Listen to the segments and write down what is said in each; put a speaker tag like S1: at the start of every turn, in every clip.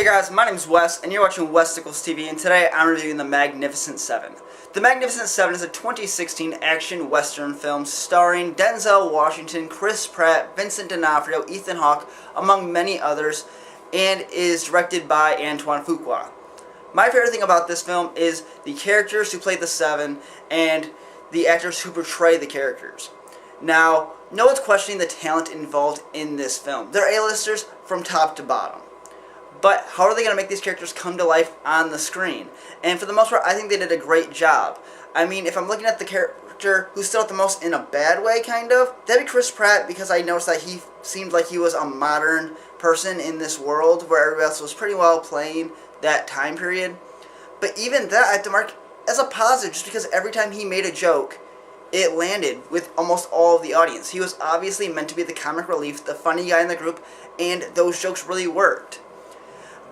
S1: Hey guys, my name is Wes, and you're watching Westicles TV, and today I'm reviewing The Magnificent Seven. The Magnificent Seven is a 2016 action western film starring Denzel Washington, Chris Pratt, Vincent D'Onofrio, Ethan Hawke, among many others, and is directed by Antoine Fuqua. My favorite thing about this film is the characters who play the Seven and the actors who portray the characters. Now, no one's questioning the talent involved in this film. They're A-listers from top to bottom. But how are they going to make these characters come to life on the screen? And for the most part, I think they did a great job. I mean, if I'm looking at the character who stood out the most in a bad way, kind of, that'd be Chris Pratt, because I noticed that he seemed like he was a modern person in this world where everybody else was pretty well playing that time period. But even that, I have to mark as a positive, just because every time he made a joke, it landed with almost all of the audience. He was obviously meant to be the comic relief, the funny guy in the group, and those jokes really worked.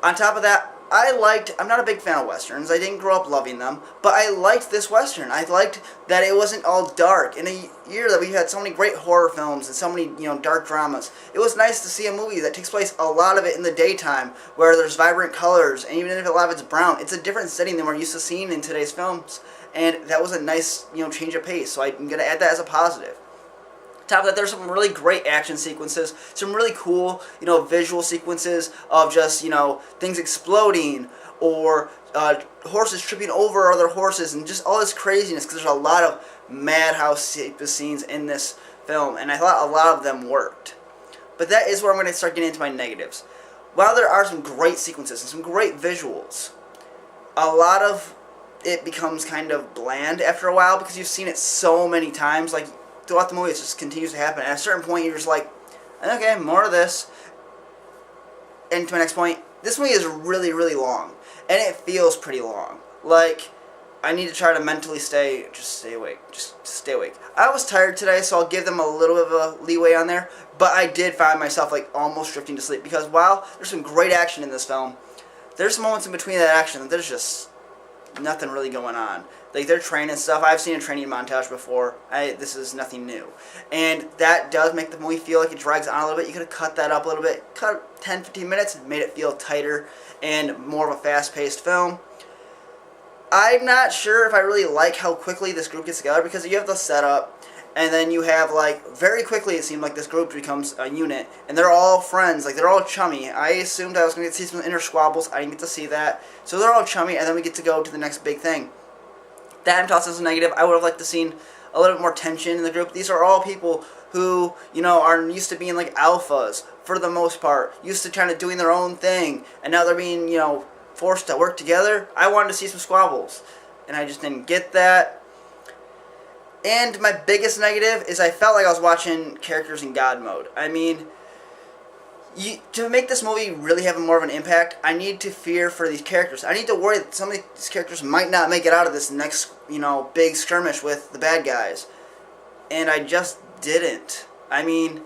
S1: On top of that, I'm not a big fan of westerns. I didn't grow up loving them, but I liked this western. I liked that it wasn't all dark. In a year that we've had so many great horror films and so many, dark dramas, it was nice to see a movie that takes place, a lot of it in the daytime, where there's vibrant colors, and even if a lot of it's brown, it's a different setting than we're used to seeing in today's films. And that was a nice, change of pace, so I'm going to add that as a positive. Top of that, there's some really great action sequences, some really cool, visual sequences of just, things exploding, or horses tripping over other horses, and just all this craziness, because there's a lot of madhouse type of scenes in this film, and I thought a lot of them worked. But that is where I'm going to start getting into my negatives. While there are some great sequences and some great visuals, a lot of it becomes kind of bland after a while, because you've seen it so many times, like, throughout the movie, it just continues to happen. At a certain point, you're just like, okay, more of this. And to my next point, this movie is really, really long. And it feels pretty long. Like, I need to try to mentally stay awake. Just stay awake. I was tired today, so I'll give them a little bit of a leeway on there. But I did find myself, almost drifting to sleep. Because while there's some great action in this film, there's some moments in between that action that there's just nothing really going on. Like, they're training stuff. I've seen a training montage before. This is nothing new. And that does make the movie feel like it drags on a little bit. You could have cut that up a little bit. Cut 10-15 minutes and made it feel tighter and more of a fast-paced film. I'm not sure if I really like how quickly this group gets together, because you have the setup, and then you have, very quickly it seemed like this group becomes a unit, and they're all friends, they're all chummy. I assumed I was going to get to see some inner squabbles. I didn't get to see that. So they're all chummy, and then we get to go to the next big thing. That I'm tossing as a negative. I would have liked to seen a little bit more tension in the group. These are all people who, are used to being alphas, for the most part. Used to kind of doing their own thing, and now they're being, forced to work together. I wanted to see some squabbles, and I just didn't get that. And my biggest negative is I felt like I was watching characters in God mode. I mean, to make this movie really have more of an impact, I need to fear for these characters. I need to worry that some of these characters might not make it out of this next, big skirmish with the bad guys. And I just didn't. I mean,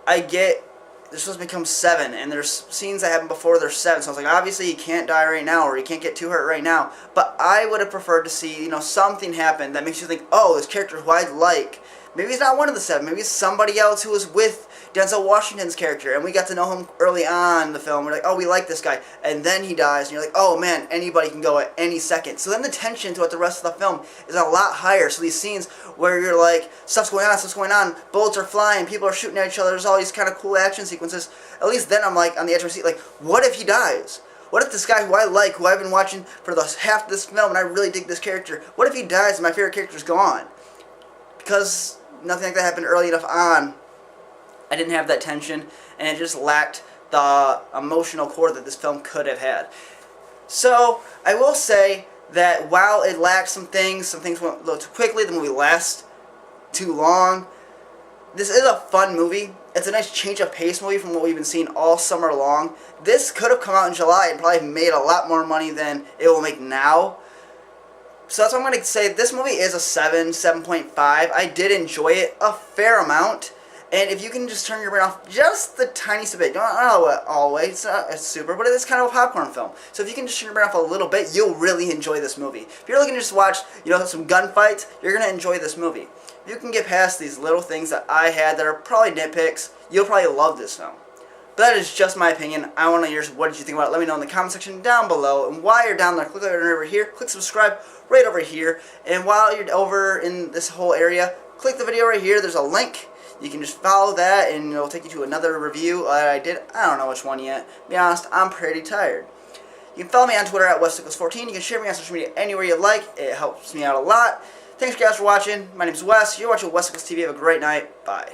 S1: I get they're supposed to become 7, and there's scenes that happen before they're 7, so I was like, obviously he can't die right now, or he can't get too hurt right now. But I would have preferred to see, something happen that makes you think, oh, this character who I like, maybe he's not one of the 7, maybe he's somebody else who was with Denzel Washington's character, and we got to know him early on in the film. We're like, oh, we like this guy, and then he dies, and you're like, oh man, anybody can go at any second. So then the tension throughout the rest of the film is a lot higher. So these scenes where you're like, stuff's going on, bullets are flying, people are shooting at each other, there's all these kind of cool action sequences. At least then I'm on the edge of my seat, what if he dies? What if this guy who I like, who I've been watching for the half of this film, and I really dig this character, what if he dies and my favorite character's gone? Because nothing like that happened early enough on. I didn't have that tension, and it just lacked the emotional core that this film could have had. So, I will say that while it lacked some things went a little too quickly, the movie lasts too long. This is a fun movie. It's a nice change of pace movie from what we've been seeing all summer long. This could have come out in July and probably made a lot more money than it will make now. So that's what I'm going to say. This movie is a 7.5. I did enjoy it a fair amount. And if you can just turn your brain off just the tiniest bit, don't all the way, it's not super, but it's kind of a popcorn film. So if you can just turn your brain off a little bit, you'll really enjoy this movie. If you're looking to just watch, some gunfights, you're going to enjoy this movie. If you can get past these little things that I had that are probably nitpicks, you'll probably love this film. But that is just my opinion. I want to hear yours. What did you think about it? Let me know in the comment section down below. And while you're down there, click over here, click subscribe right over here. And while you're over in this whole area, click the video right here. There's a link. You can just follow that and it'll take you to another review I did. I don't know which one yet. To be honest, I'm pretty tired. You can follow me on Twitter at Westickles14. You can share me on social media anywhere you like. It helps me out a lot. Thanks guys for watching. My name's Wes. You're watching Westicles TV. Have a great night. Bye.